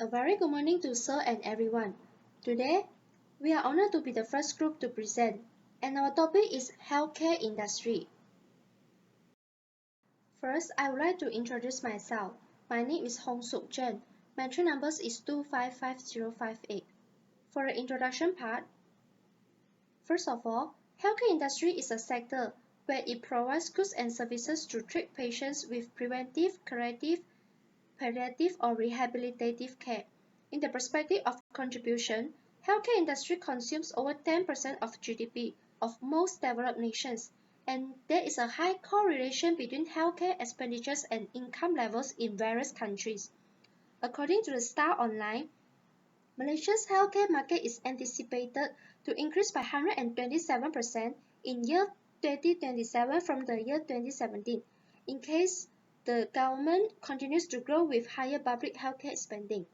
A very good morning to Sir and everyone. Today, we are honored to be the first group to present, and our topic is healthcare industry. First, I would like to introduce myself. My name is Hong Suk Chen. My entry number is 255058. For the introduction part, first of all, healthcare industry is a sector where it provides goods and services to treat patients with preventive, curative, palliative or rehabilitative care. In the perspective of contribution, healthcare industry consumes over 10% of GDP of most developed nations, and there is a high correlation between healthcare expenditures and income levels in various countries. According to the Star Online, Malaysia's healthcare market is anticipated to increase by 127% in year 2027 from the year 2017, in case the government continues to grow with higher public healthcare spending.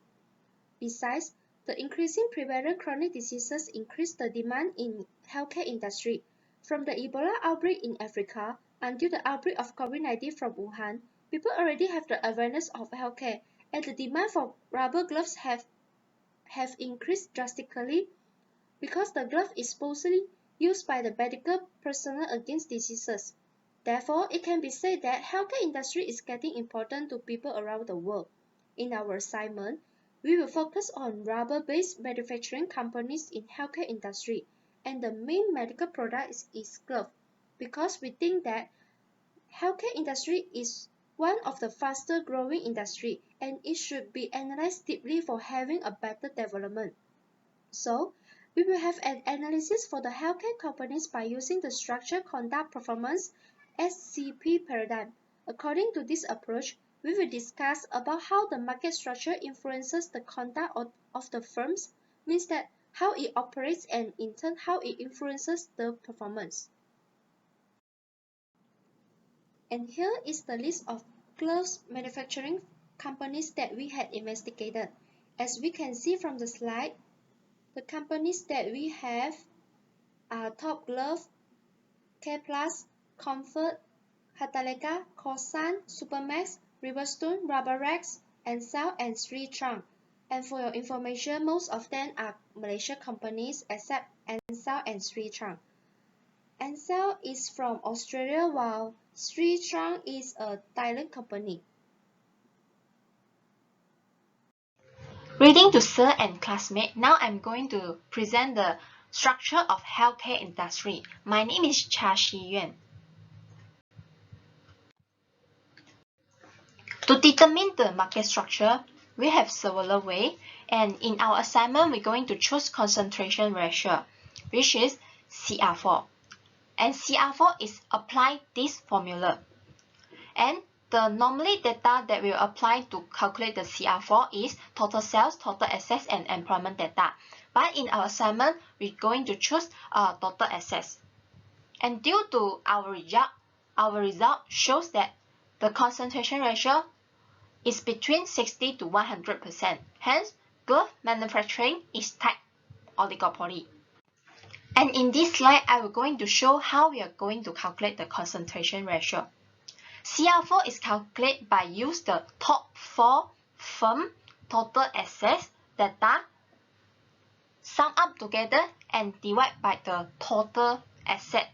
Besides, the increasing prevalent chronic diseases increase the demand in healthcare industry. From the Ebola outbreak in Africa until the outbreak of COVID-19 from Wuhan, people already have the awareness of healthcare, and the demand for rubber gloves have increased drastically because the glove is mostly used by the medical personnel against diseases. Therefore, it can be said that healthcare industry is getting important to people around the world. In our assignment, we will focus on rubber-based manufacturing companies in healthcare industry, and the main medical product is glove, because we think that healthcare industry is one of the faster growing industry and it should be analyzed deeply for having a better development. So, we will have an analysis for the healthcare companies by using the Structure Conduct Performance SCP paradigm. According to this approach, we will discuss about how the market structure influences the conduct of the firms, means that how it operates and in turn how it influences the performance. And here is the list of gloves manufacturing companies that we had investigated. As we can see from the slide, the companies that we have are Top Glove, Careplus, Comfort, Hataleka, Corsan, Supermax, Riverstone, Rubberex, Ansell, and Sri Trang. And for your information, most of them are Malaysian companies except Ansell and Sri Trang. Ansell is from Australia while Sri Trang is a Thailand company. Reading to Sir and classmate, now I'm going to present the structure of healthcare industry. My name is Cha Shi Yuan. To determine the market structure, we have several ways, and in our assignment, we're going to choose concentration ratio, which is CR4. And CR4 is apply this formula. And the normally data that we will apply to calculate the CR4 is total sales, total assets, and employment data. But in our assignment, we're going to choose total assets. And due to our result shows that the concentration ratio is between 60 to 100%. Hence, glove manufacturing is tight oligopoly. And in this slide, I will going to show how we are going to calculate the concentration ratio. CR4 is calculated by use the top 4 firm total assets data, sum up together and divide by the total asset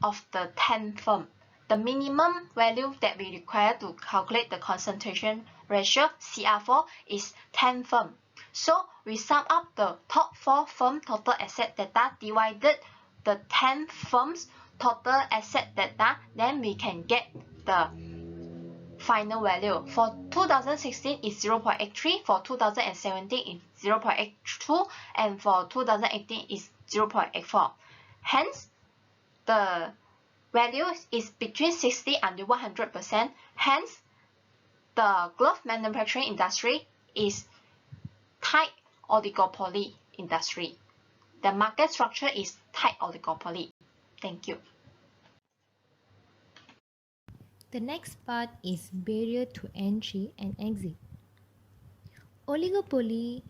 of the 10 firm. The minimum value that we require to calculate the concentration ratio CR4 is 10 firm. So we sum up the top 4 firm total asset data divided the 10 firms total asset data, then we can get the final value. For 2016 is 0.83, for 2017 is 0.82, and for 2018 is 0.84. Hence, the value is between 60 and 100%. Hence, the glove manufacturing industry is tight oligopoly industry. The market structure is tight oligopoly. Thank you. The next part is barrier to entry and exit. Oligopoly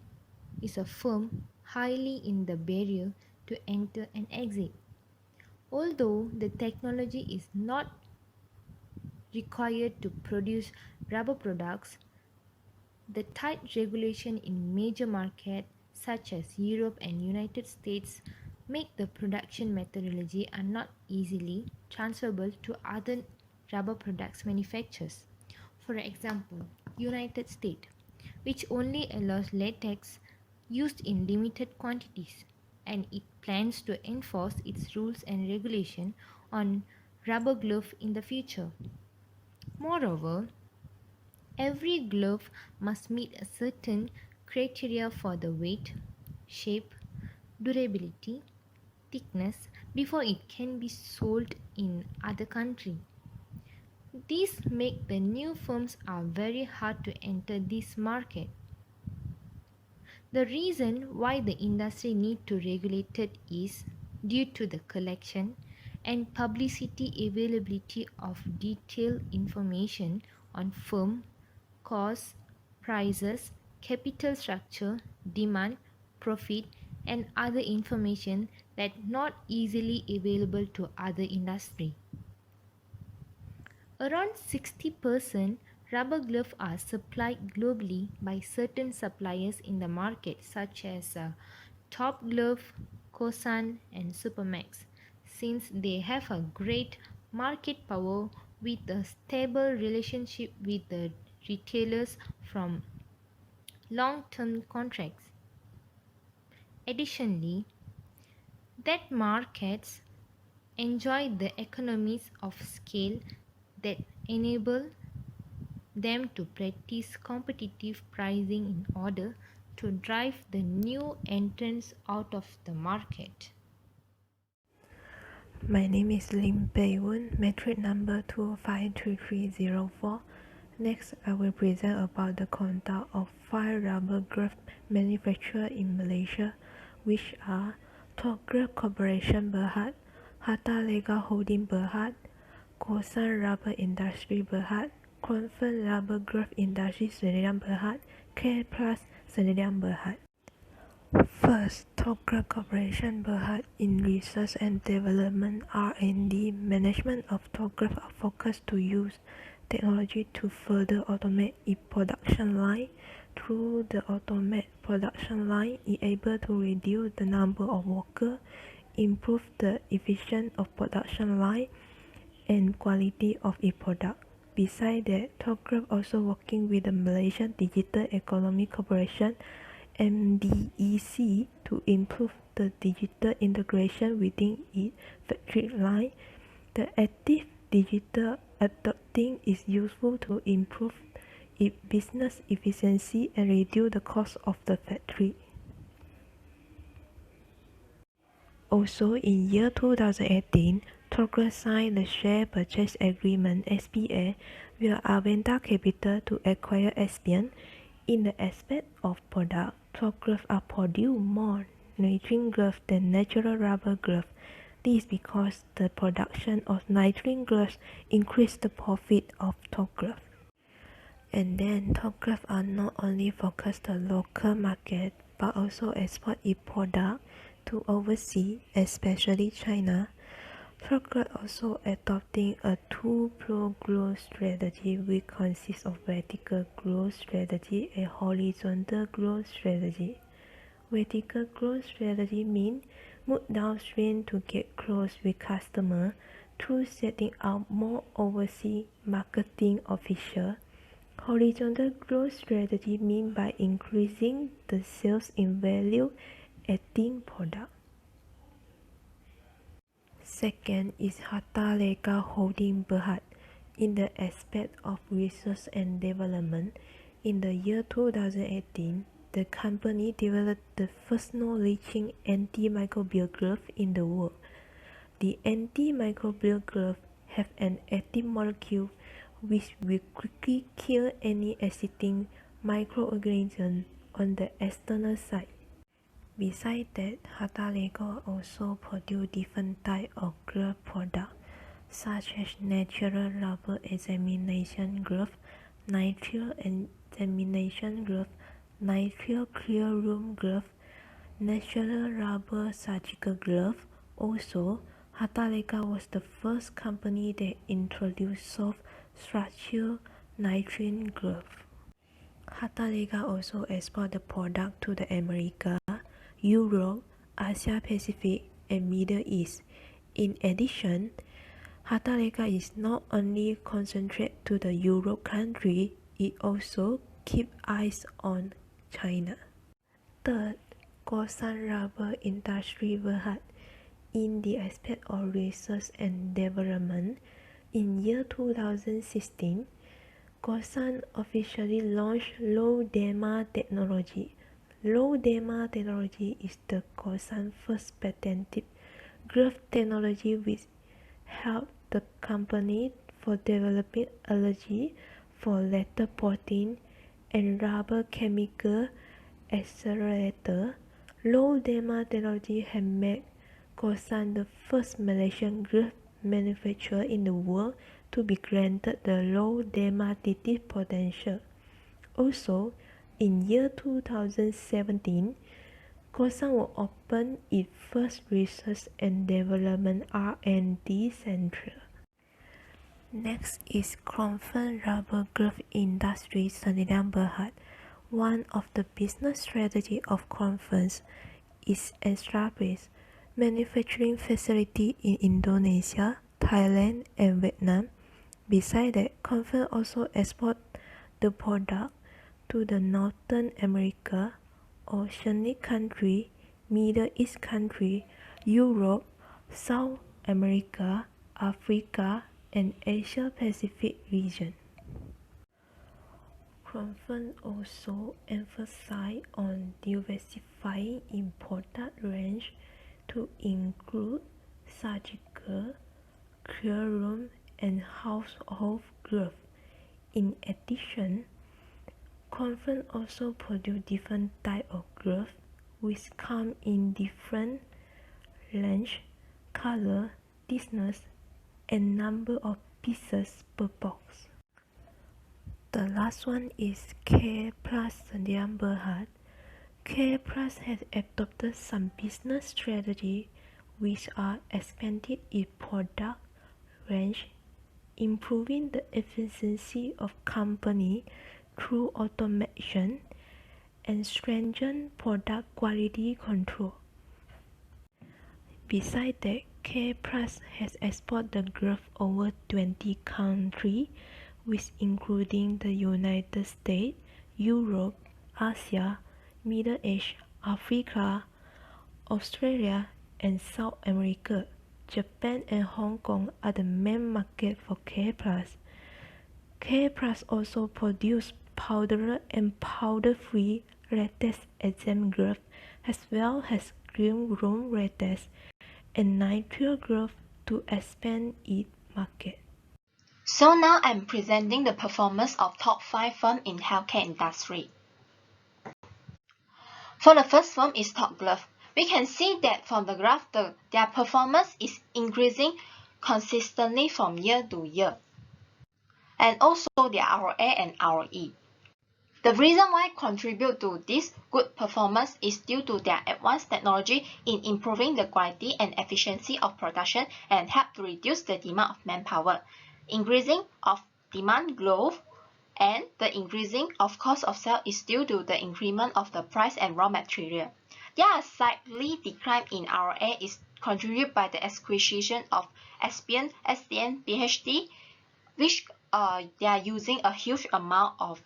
is a firm highly in the barrier to enter and exit. Although the technology is not required to produce rubber products, The tight regulation in major markets such as Europe and United States make the production methodology are not easily transferable to other rubber products manufacturers. For example, United States, which only allows latex used in limited quantities, and it plans to enforce its rules and regulation on rubber glove in the future. Moreover, every glove must meet a certain criteria for the weight, shape, durability, thickness before it can be sold in other countries. These make the new firms are very hard to enter this market. The reason why the industry need to regulate it is due to the collection and publicity availability of detailed information on firm, costs, prices, capital structure, demand, profit, and other information that not easily available to other industry. Around 60% rubber gloves are supplied globally by certain suppliers in the market such as Top Glove, Kosan and Supermax, since they have a great market power with a stable relationship with the retailers from long-term contracts. Additionally, that markets enjoy the economies of scale that enable them to practice competitive pricing in order to drive the new entrants out of the market. My name is Lim Pei Woon, metric number 253304. Next, I will present about the conduct of 5 rubber glove manufacturers in Malaysia, which are Top Glove Corporation Berhad, Hatta Lega Holding Berhad, Kosan Rubber Industry Berhad, Confirm Rubber Glove Industry Sdn Berhad, Care Plus Sdn Berhad. First, Top Glove Corporation Berhad in research and development R&D management of top glove are focused to use technology to further automate its production line. Through the automated production line, it is able to reduce the number of workers, improve the efficiency of production line, and quality of its product. Besides that, Top Glove also working with the Malaysian Digital Economy Corporation MDEC to improve the digital integration within its factory line. The active digital adopting is useful to improve its business efficiency and reduce the cost of the factory. Also, in year 2018, Top Glove signed the Share Purchase Agreement (SPA) with Aventa Capital to acquire Espion. In the aspect of product, Top Glove are produced more nitrile gloves than natural rubber gloves. This is because the production of nitrile gloves increased the profit of Top Glove. And then Top Glove are not only focused on the local market but also export its product to overseas, especially China. Top Glove also adopting a two-pronged growth strategy which consists of vertical growth strategy and horizontal growth strategy. Vertical growth strategy means move downstream to get close with customers through setting up more overseas marketing officials. Horizontal growth strategy means by increasing the sales in value-adding products. Second is Hatta Lega Holding Berhad. In the aspect of research and development, in the year 2018, the company developed the first no-leaching antimicrobial glove in the world. The antimicrobial glove have an active molecule which will quickly kill any existing microorganism on the external side. Besides that, Hatta Lega also produce different types of glove products such as natural rubber examination glove, nitrile examination glove, nitrile clear room glove, natural rubber surgical glove. Also, Hatta Lega was the first company that introduced soft structural nitrile glove. Hattalega also export the product to the America, Europe, Asia Pacific, and Middle East. In addition, Hattalega is not only concentrated to the Europe country, it also keeps eyes on China. Third, Gosan rubber industry Berhad. In the aspect of research and development, in year 2016, Gosan officially launched Low Dema technology. Low Dema technology is the Gosan first patented growth technology which helped the company for developing allergy for leather protein and rubber chemical accelerator. Low Dema technology has made Gosan the first Malaysian growth manufacturer in the world to be granted the low dermatitis potential. Also, in year 2017, Gosan will open its first research and development R&D center. Next is Cromford Rubber Growth Industry Sdn Bhd. One of the business strategies of Cromford is establish manufacturing facility in Indonesia, Thailand, and Vietnam. Besides that, Cromford also exports the product to the Northern America, Oceanic country, Middle East country, Europe, South America, Africa, and Asia Pacific region. Cromford also emphasized on diversifying its product range to include surgical, clean room, and household gloves. In addition, Cromford also produces different types of gloves which come in different lengths, color, thickness, and number of pieces per box. The last one is Care Plus Sdn Bhd. Care Plus has adopted some business strategies which are expanding its product range, improving the efficiency of company through automation, and strengthen product quality control. Besides that, Care Plus has exported the glove over 20 countries, which including the United States, Europe, Asia, Middle East, Africa, Australia, and South America. Japan and Hong Kong are the main markets for Care Plus. Care Plus also produces powder and powder-free latex exempt gloves, as well as clean room latex and nitrile gloves to expand its market. So now I'm presenting the performance of top 5 firms in healthcare industry. For the first firm is Top Glove. We can see that from the graph their performance is increasing consistently from year to year, and also their ROA and ROE. The reason why contribute to this good performance is due to their advanced technology in improving the quality and efficiency of production and help to reduce the demand of manpower, increasing of demand growth, and the increasing of cost of sale is due to the increment of the price and raw material. Their slightly decline in ROA is contributed by the acquisition of Aspen, SDN, BHT, which they are using a huge amount of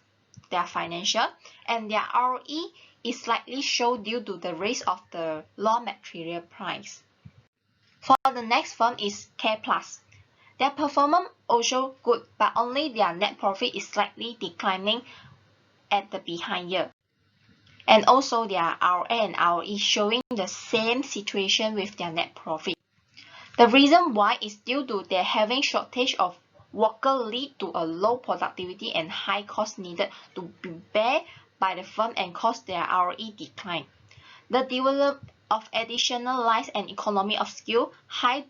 their financial, and their ROE is slightly shown due to the rise of the raw material price. For the next firm is Care Plus. Their performance also good, but only their net profit is slightly declining at the behind year. And also their ROA and ROE showing the same situation with their net profit. The reason why is due to their having shortage of worker lead to a low productivity and high cost needed to be bear by the firm and cause their ROE decline. The development of additional lines and economy of scale, high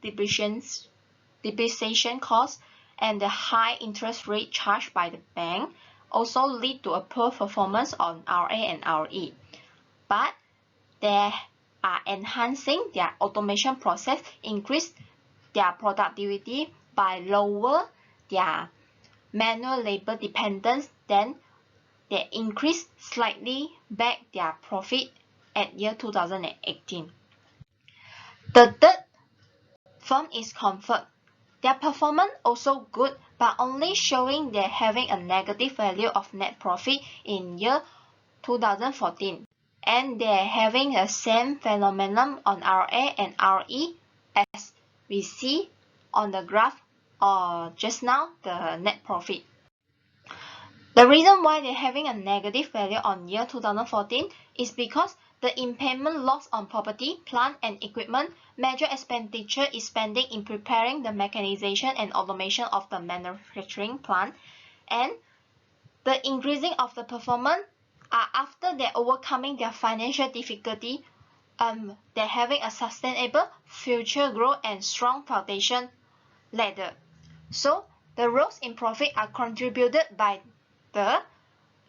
depreciation costs, and the high interest rate charged by the bank also lead to a poor performance on ROA and ROE. But they are enhancing their automation process, increase their productivity by lower their manual labor dependence, then they increased slightly back their profit at year 2018. The third firm is Comfort. Their performance also good, but only showing they're having a negative value of net profit in year 2014. And they're having the same phenomenon on RA and RE as we see on the graph or just now the net profit. The reason why they're having a negative value on year 2014 is because the impairment loss on property, plant and equipment, major expenditure is spending in preparing the mechanization and automation of the manufacturing plant, and the increasing of the performance are after they're overcoming their financial difficulty, they're having a sustainable future growth and strong foundation ladder. So the growth in profit are contributed by the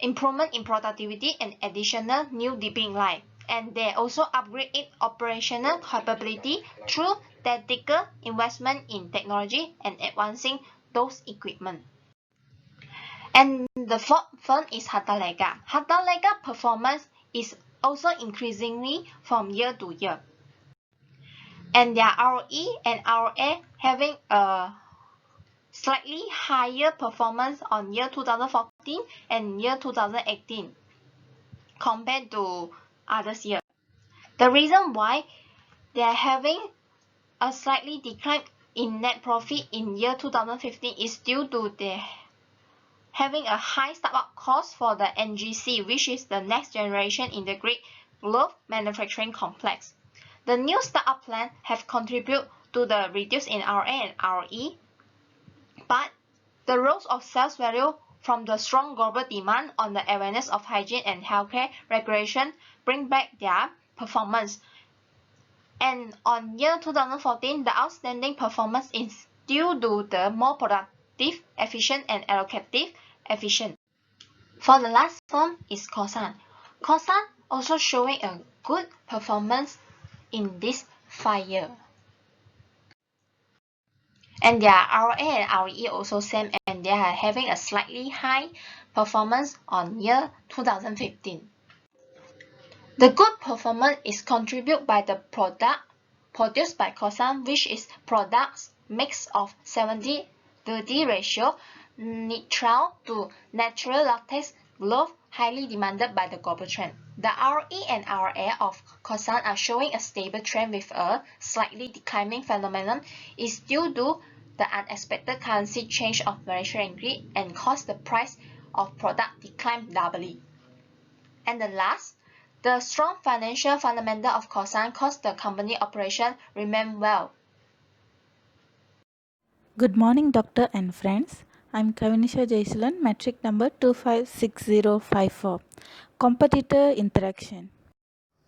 improvement in productivity and additional new dipping line, and they also upgrade its operational capability through tactical investment in technology and advancing those equipment. And the fourth firm is Hartalega. Hartalega performance is also increasingly from year to year, and their ROE and ROA having a slightly higher performance on year 2014 and year 2018 compared to others year. The reason why they are having a slightly decline in net profit in year 2015 is due to the having a high startup cost for the NGC, which is the next generation integrated glove manufacturing complex. The new startup plan have contributed to the reduce in RA and RE, but the growth of sales value from the strong global demand on the awareness of hygiene and healthcare regulation bring back their performance. And on year 2014, the outstanding performance is due to the more productive, efficient, and allocative efficient. For the last firm is Kosan. Kosan also showing a good performance in this 5 year. And their ROA and RE also same, and they are having a slightly high performance on year 2015. The good performance is contributed by the product produced by Kosan, which is products mix of 70-30 ratio nitrile to natural latex glove, highly demanded by the global trend. The RE and RA of Kosan are showing a stable trend with a slightly declining phenomenon is due to the unexpected currency change of Malaysian ringgit and caused the price of product decline doubly. And the last, the strong financial fundamental of Kosan caused the company operation remain well. Good morning, Doctor and friends. I'm Kavinisha Jaiswalan, metric number 256054. Competitor interaction.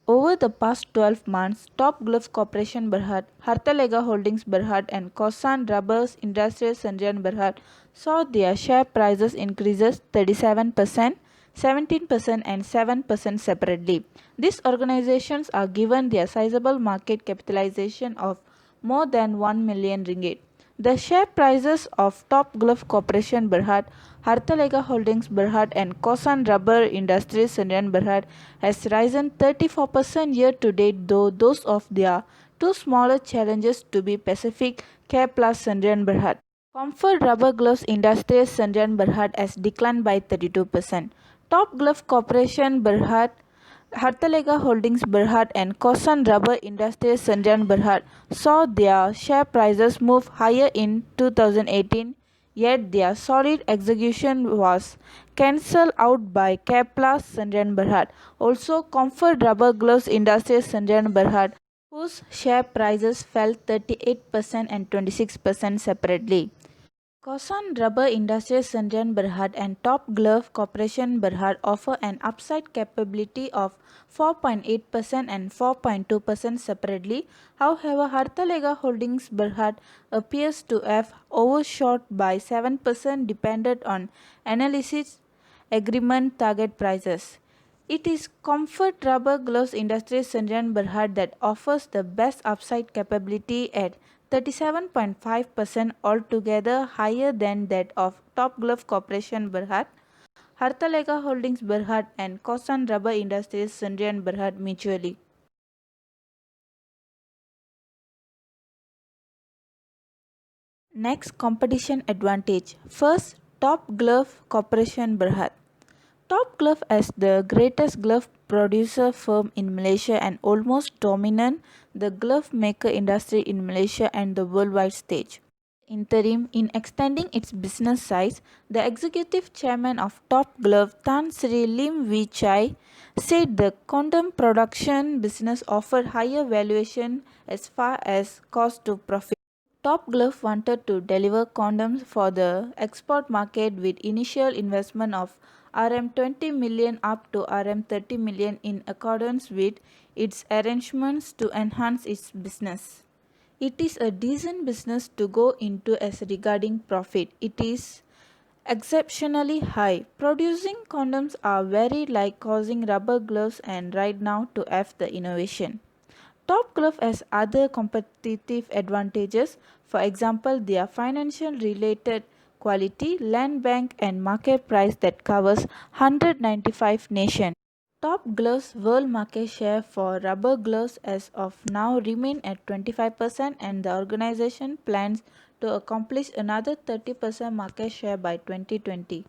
Over the past 12 months, Top Glove Corporation Berhad, Hartalega Holdings Berhad, and Kosan Rubbers Industries Sanjan Berhad saw their share prices increases 37%, 17% and 7% separately. These organizations are given their sizable market capitalization of more than 1 million ringgit. The share prices of Top Glove Corporation Berhad, Hartalega Holdings Berhad and Kosan Rubber Industries Sanjan Berhad has risen 34% year to date, though those of their two smaller challenges to be Pacific Care Plus Sanjan Berhad. Comfort Rubber Gloves Industries Sanjan Berhad has declined by 32%. Top Glove Corporation Berhad, Hartalega Holdings Berhad and Kosan Rubber Industries Sanjan Berhad saw their share prices move higher in 2018, yet their solid execution was cancelled out by Kepla Sanjan Berhad. Also, Comfort Rubber Gloves Industries Sanjan Berhad, whose share prices fell 38% and 26% separately. Kosan Rubber Industries Sanjan Berhad and Top Glove Corporation Berhad offer an upside capability of 4.8% and 4.2% separately. However, Hartalega Holdings Berhad appears to have overshot by 7% dependent on analysis agreement target prices. It is Comfort Rubber Gloves Industries Sanjan Berhad that offers the best upside capability at 37.5%, altogether higher than that of Top Glove Corporation Berhad. Hartalega Holdings Berhad and Kosan Rubber Industries Sdn Berhad mutually. Next, competition advantage. First, Top Glove Corporation Berhad. Top Glove as the greatest glove producer firm in Malaysia and almost dominant the glove maker industry in Malaysia and the worldwide stage. Interim in extending its business size, the executive chairman of Top Glove, Tan Sri Lim Wee Chai, said the condom production business offered higher valuation as far as cost to profit. Top Glove wanted to deliver condoms for the export market with initial investment of RM20 million up to RM30 million in accordance with its arrangements to enhance its business. It is a decent business to go into as regarding profit. It is exceptionally high. Producing condoms are very like causing rubber gloves and right now to have the innovation. Top Glove has other competitive advantages, for example, their financial related quality, land bank and market price that covers 195 nations. Top Glove's world market share for rubber gloves as of now remain at 25% and the organization plans to accomplish another 30% market share by 2020.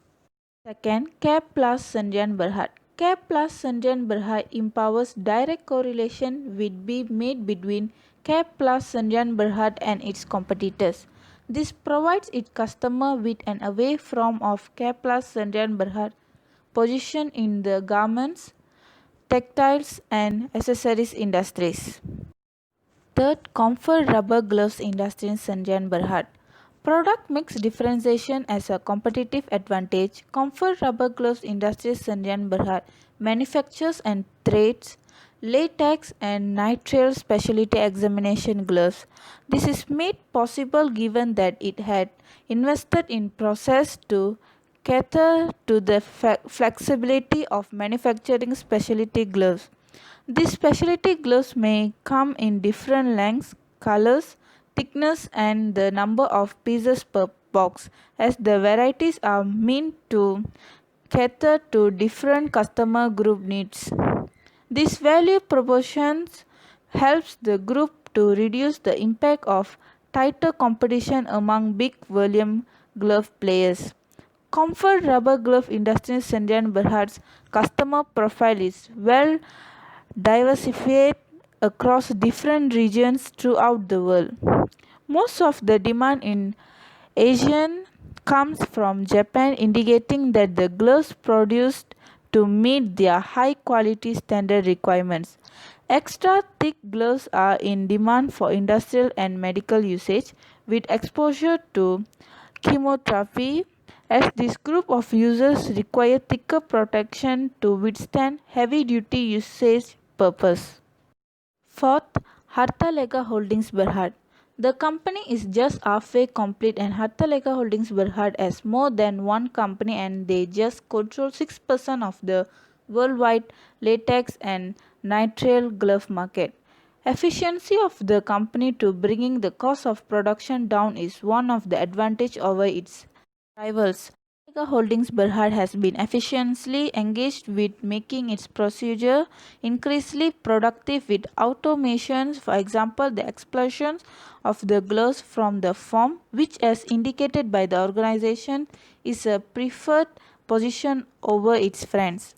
Second, CARE Plus Sdn Berhad. CARE Plus Sdn Berhad empowers direct correlation will be made between CARE Plus Sdn Berhad and its competitors. This provides its customer with an away from of CARE Plus Sdn Berhad position in the garments, textiles and accessories industries. Third, Comfort Rubber Gloves Industry Sdn Berhad. Product mix differentiation as a competitive advantage. Comfort Rubber Gloves Industry Sdn Berhad manufactures and trades latex and nitrile specialty examination gloves. This is made possible given that it had invested in process to cater to the flexibility of manufacturing specialty gloves. These specialty gloves may come in different lengths, colors, thickness and the number of pieces per box, as the varieties are meant to cater to different customer group needs. This value proportions helps the group to reduce the impact of tighter competition among big volume glove players. Comfort Rubber Glove Industry Sdn Berhad's customer profile is well diversified across different regions throughout the world. Most of the demand in Asian comes from Japan, indicating that the gloves produced to meet their high quality standard requirements. Extra thick gloves are in demand for industrial and medical usage with exposure to chemotherapy, as this group of users require thicker protection to withstand heavy duty usage purpose. Fourth, Hartalega Holdings Berhad. The company is just halfway complete and Hartalega Holdings Berhad has more than one company and they just control 6% of the worldwide latex and nitrile glove market. Efficiency of the company to bringing the cost of production down is one of the advantage over its rivals. Hartalega Holdings Berhad has been efficiently engaged with making its procedure increasingly productive with automations, for example, the expulsion of the gloves from the foam, which as indicated by the organization is a preferred position over its friends.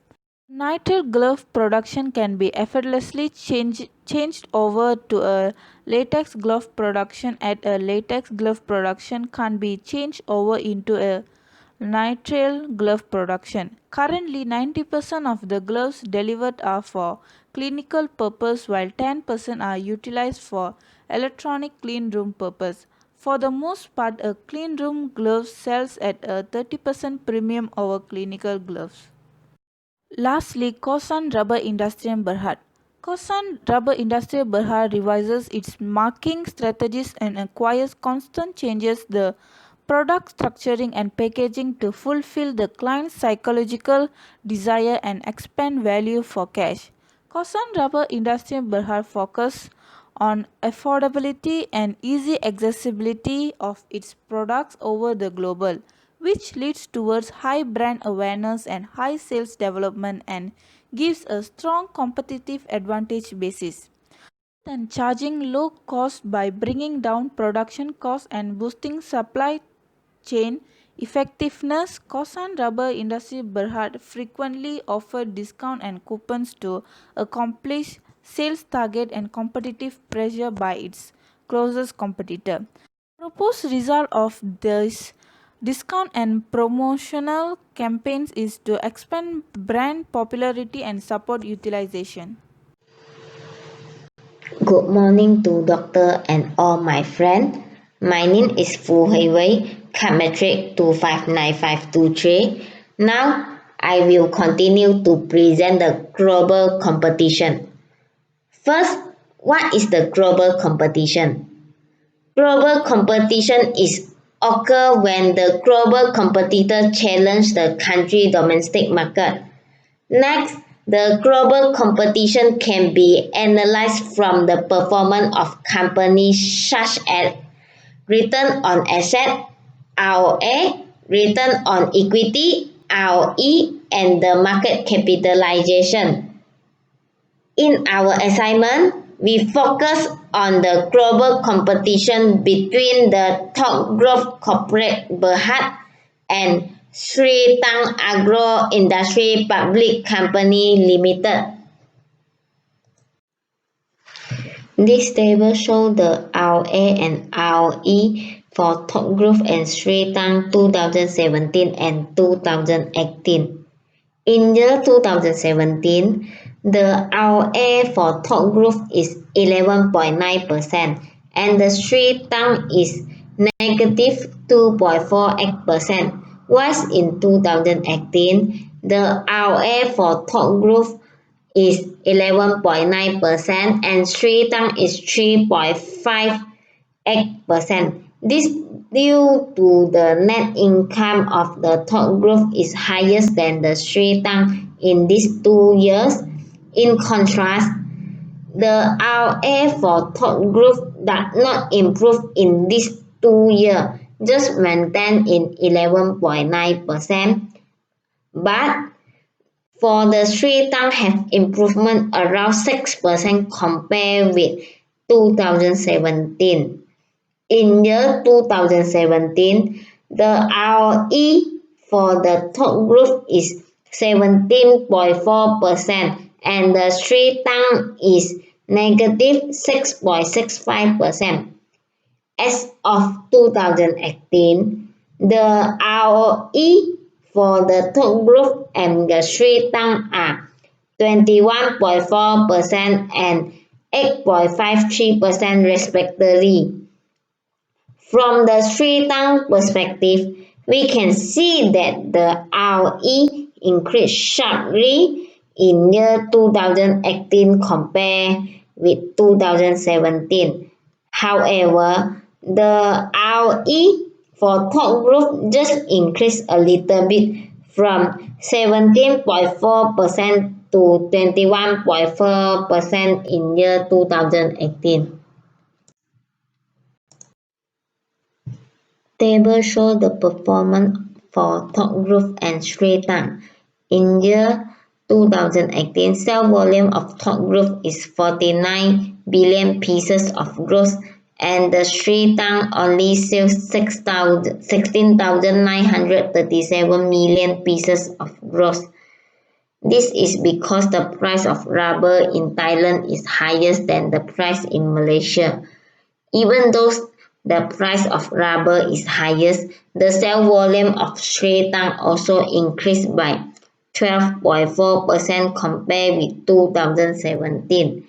Nitrile glove production can be effortlessly changed over to a latex glove production at a latex glove production can be changed over into a nitrile glove production. Currently, 90% of the gloves delivered are for clinical purpose while 10% are utilized for electronic clean room purpose. For the most part, a clean room glove sells at a 30% premium over clinical gloves. Lastly, Kosan Rubber Industry Berhad. Kosan Rubber Industry Berhad revises its marketing strategies and acquires constant changes the product structuring and packaging to fulfill the client's psychological desire and expand value for cash. Kosan Rubber Industry Berhad focus on affordability and easy accessibility of its products over the global, which leads towards high brand awareness and high sales development and gives a strong competitive advantage basis. And charging low cost by bringing down production costs and boosting supply chain effectiveness. Kosan Rubber Industry Berhad frequently offer discount and coupons to accomplish sales target and competitive pressure by its closest competitor. Proposed result of this discount and promotional campaigns is to expand brand popularity and support utilization. Good morning to doctor and all my friends. My name is Fu Huiwei, Chemistry 259523. Now I will continue to present the global competition. First, what is the global competition? Global competition is occur when the global competitor challenge the country domestic market. Next, the global competition can be analyzed from the performance of companies such as return on asset, ROA, return on equity, ROE, and the market capitalization. In our assignment, we focus on the global competition between the Top Growth Corporate Berhad and Sri Tang Agro Industry Public Company Limited. This table shows the ROA and ROE for Top Group and Sri Tang 2017 and 2018. In year 2017, the ROA for Top Group is 11.9% and the Sri Tang is negative 2.48%. Whilst in 2018, the ROA for Top Group is 11.9% and Sri Tang is 3.58%. This due to the net income of the Top Group is higher than the Sri Tang in these 2 years. In contrast, the ROA for Top Group does not improve in these 2 years, just maintained in 11.9%. But for the Sri Tang have improvement around 6% compared with 2017. In year 2017, the ROE for the Top Group is 17.4% and the Sri Tang is negative 6.65%. As of 2018, the ROE for the Top Group and the Sri Tang are 21.4% and 8.53% respectively. From the Sri Tang perspective, we can see that the ROE increased sharply in year 2018 compared with 2017. However, the ROE for Top Group just increased a little bit from 17.4% to 21.4% in year 2018. Table shows the performance for Top Group and Sri Tang. In year 2018, sale volume of Top Group is 49 billion pieces of goods and the Sri Tang only sells 16,937 million pieces of goods. This is because the price of rubber in Thailand is higher than the price in Malaysia. Even though the price of rubber is highest, the sale volume of Sri Tang also increased by 12.4% compared with 2017.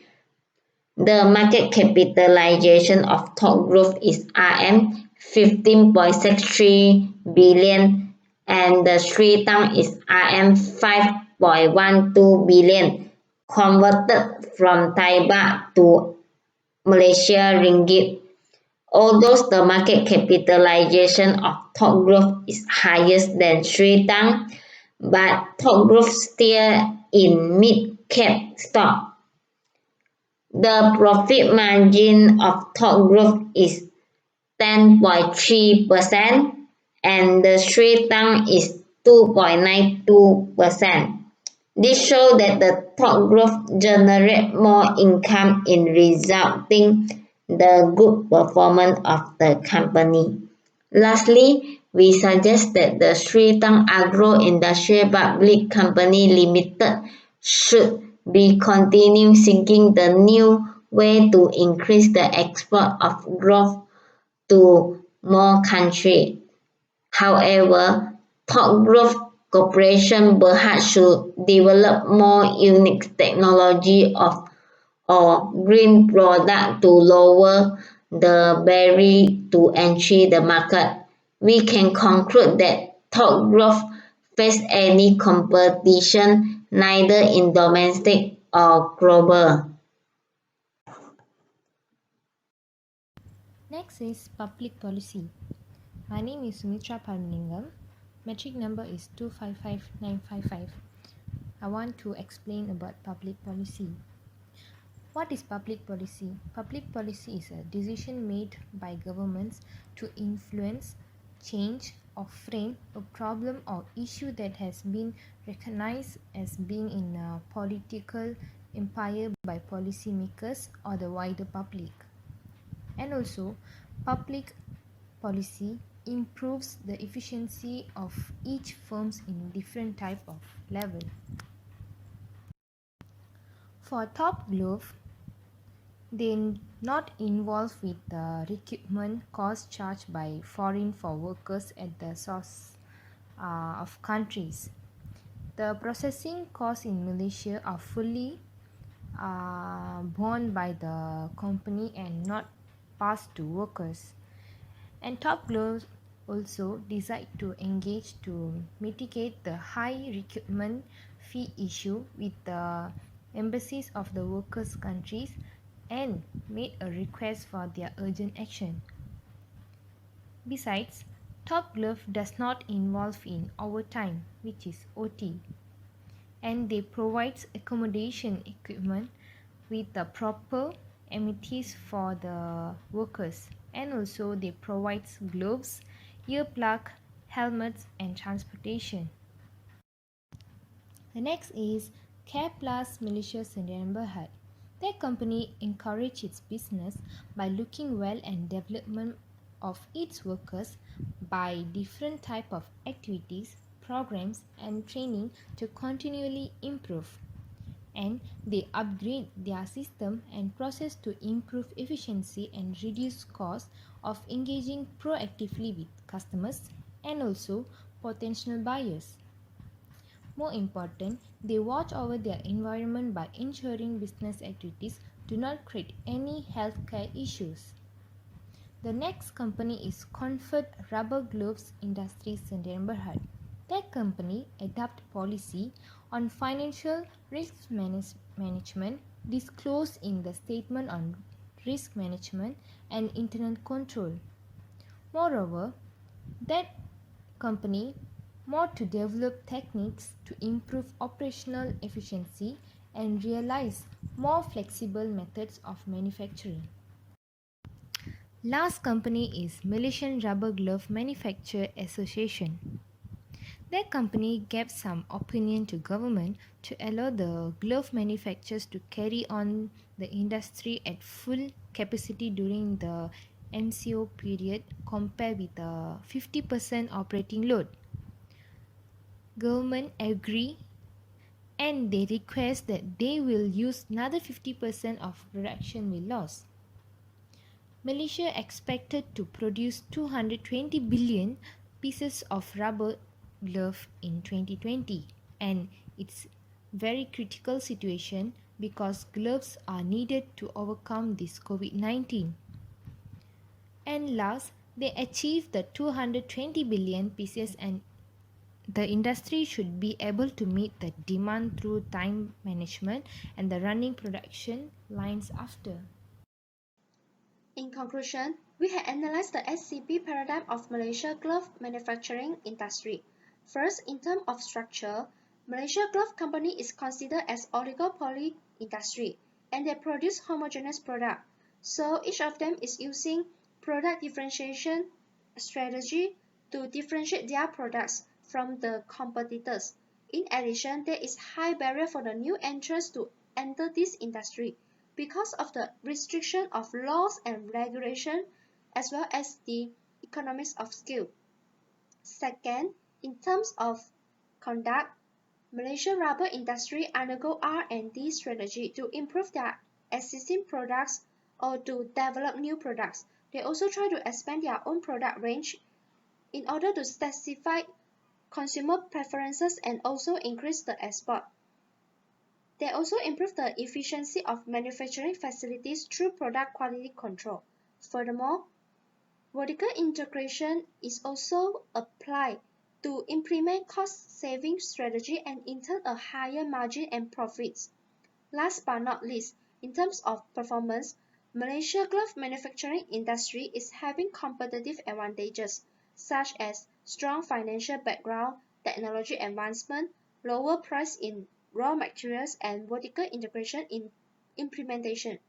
The market capitalization of Top Group is RM 15.63 billion and the Sri Tang is RM 5.12 billion, converted from Thai baht to Malaysia ringgit. Although the market capitalization of Top Group is higher than Sri Tang, but Top Group still in mid-cap stock. The profit margin of Top Group is 10.3% and the Sri Lanka is 2.92%. This shows that the top growth generates more income in resulting the good performance of the company. Lastly, we suggest that the Sri Lanka Agro Industrial Public Company Limited should be continue seeking the new way to increase the export of growth to more countries. However, Top Growth Corporation perhaps should develop more unique technology or green product to lower the barrier to entry the market. We can conclude that Top Growth face any competition neither in domestic or global. Next is public policy. My name is Sumitra Paraningam. Metric number is 255955. I want to explain about public policy. What is public policy? Public policy is a decision made by governments to influence, change, or frame a problem or issue that has been recognized as being in a political empire by policymakers or the wider public. And also, public policy improves the efficiency of each firms in different type of level. For Top Glove, they not involved with the recruitment cost charged by foreign for workers at the source of countries. The processing costs in Malaysia are fully borne by the company and not passed to workers. And Top Glove also decide to engage to mitigate the high recruitment fee issue with the embassies of the workers' countries and made a request for their urgent action. Besides, Top Glove does not involve in overtime, which is OT, and they provide accommodation equipment with the proper amenities for the workers, and also they provide gloves, earplug, helmets and transportation. The next is Careplus Malaysia Sdn Bhd. Their company encourages its business by looking well and development of its workers by different type of activities, programs and training to continually improve. And they upgrade their system and process to improve efficiency and reduce cost of engaging proactively with customers and also potential buyers. More important, they watch over their environment by ensuring business activities do not create any healthcare issues. The next company is Comfort Rubber Gloves Industries Sdn Bhd. That company adopt policy on financial risk management disclosed in the Statement on Risk Management and Internal Control. Moreover, that company more to develop techniques to improve operational efficiency and realize more flexible methods of manufacturing. Last company is Malaysian Rubber Glove Manufacturer Association. Their company gave some opinion to government to allow the glove manufacturers to carry on the industry at full capacity during the MCO period compared with the 50% operating load. Government agree and they request that they will use another 50% of production will loss. Malaysia expected to produce 220 billion pieces of rubber glove in 2020, and it's very critical situation because gloves are needed to overcome this COVID-19. And last, they achieved the 220 billion pieces and the industry should be able to meet the demand through time management and the running production lines after. In conclusion, we have analyzed the SCP paradigm of Malaysia glove manufacturing industry. First, in terms of structure, Malaysia Glove Company is considered as oligopoly industry and they produce homogeneous product. So each of them is using product differentiation strategy to differentiate their products from the competitors. In addition, there is high barrier for the new entrants to enter this industry because of the restriction of laws and regulation as well as the economics of scale. Second, in terms of conduct, Malaysian rubber industry undergo R&D strategy to improve their existing products or to develop new products. They also try to expand their own product range in order to specify consumer preferences and also increase the export. They also improve the efficiency of manufacturing facilities through product quality control. Furthermore, vertical integration is also applied to implement cost-saving strategy and in turn a higher margin and profits. Last but not least, in terms of performance, Malaysia glove manufacturing industry is having competitive advantages such as strong financial background, technology advancement, lower price in raw materials, and vertical integration in implementation.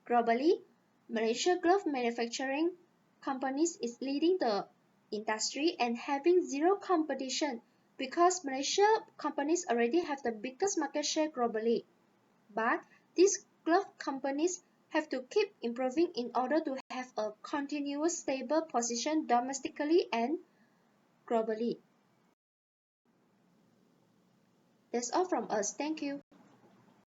Globally, Malaysia glove manufacturing companies is leading the industry and having zero competition because Malaysia companies already have the biggest market share globally. But these glove companies have to keep improving in order to have a continuous stable position domestically and globally. That's all from us. Thank you.